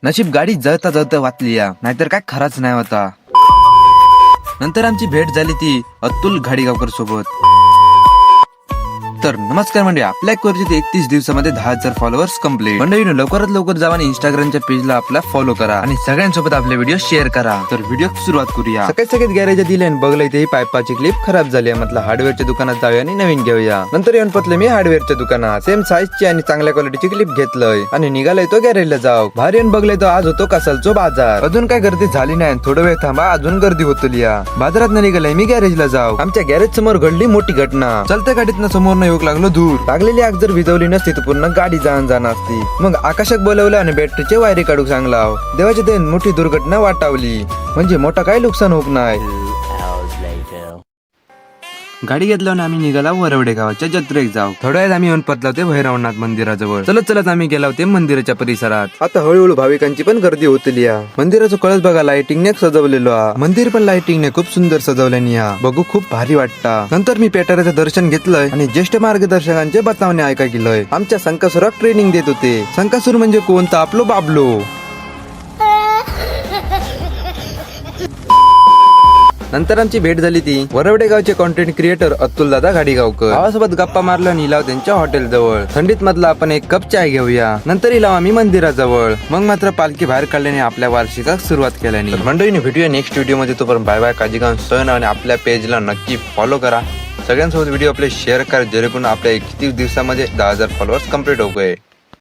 नशीब गाडी जळता जळता वाचली या, नाहीतर काय खराच नाही होता. नंतर आमची भेट झाली ती अतुल घाडीगावकर सोबत. तर नमस्कार मंडळी, आपल्या कोर्सचे 31 दिवसामध्ये 10,000 फॉलोअर्स कम्प्लीट. मंडळीने लवकरात लवकर जावा आणि इंस्टाग्रामच्या पेजला आपला फॉलो करा आणि सगळ्यांसोबत आपले व्हिडिओ शेअर करा. तर व्हिडिओ सुरुवात करूया. सकाळी गॅरेज दिले आणि बघलं इथे पायपाची क्लिप खराब झाली. म्हटलं हार्डवेअरच्या दुकानात जाऊया आणि नवीन घेऊया. नंतर येऊन पतले मी हार्डवेअरच्या दुकानात सेम साईजची आणि चांगल्या क्वालिटीची क्लिप घेतलंय आणि निघालाय तो गॅरेजला जाऊ. बाहेर येऊन बघलंय तो आज होतो कसालचो बाजार. अजून काय गर्दी झाली नाही. थोडा वेळ थांबा, अजून गर्दी होतली. बाजारात निघालाय मी गॅरेजला जाऊ. आमच्या गॅरेज समोर घडली मोठी घटना. चलत्या गाडीतनं समोर येऊ लागलो दूर. लागलेली आग जर विजवली नसती तर पूर्ण गाडी जाण असती. मग आकाशात बोलवलं आणि बॅटरीचे वायरी काढू सांगला. देवाच्या देन मोठी दुर्घटना वाटावली. म्हणजे मोठा काय नुकसान होत नाही. गाडी घेतल्यावर आम्ही निघाला वरवडे गावाच्या जत्रेक जाऊ. थोड्या वेळात आम्ही येऊन पतला होते भैरवनाथ मंदिराजवळ. चलत आम्ही गेला होते मंदिराच्या परिसरात. आता हळूहळू भाविकांची पण गर्दी होतली. मंदिराचं कळस बघा लाइटिंगने सजवलेलो. मंदिर पण लाइटिंगने खूप सुंदर सजवल्यानी. बघू खूप भारी वाटतं. नंतर मी पेटाऱ्याचं दर्शन घेतलंय आणि ज्येष्ठ मार्गदर्शकांचे बतावणे ऐका गेलोय. आमच्या संकासुराक ट्रेनिंग देत होते. संकासूर म्हणजे कोणता? आपलो बाबलो. नंतर आमची भेट झाली ती वरवडे गावचे कॉन्टेंट क्रिएटर अतुल दादा घाडीगावकर. भावासोबत गप्पा मारला आणि इलाव त्यांच्या हॉटेल जवळ. थंडीत मधला आपण एक कप चाय घेऊया. नंतर इलाव आम्ही मंदिराजवळ. मग मात्र पालखी बाहेर काढल्याने आपल्या वार्षिकाक सुरुवात केल्याने. मंडळीने भेटूया नेक्स्ट व्हिडिओ मध्ये. तोपर्यंत बाय बाय, काळजी घ्या, सण आणि आपल्या पेजला नक्की फॉलो करा. सगळ्यांसोबत व्हिडिओ आपले शेअर करा जेणेकरून आपल्या 31 दिवसामध्ये 10,000 फॉलोअर्स कम्प्लीट होऊ गए.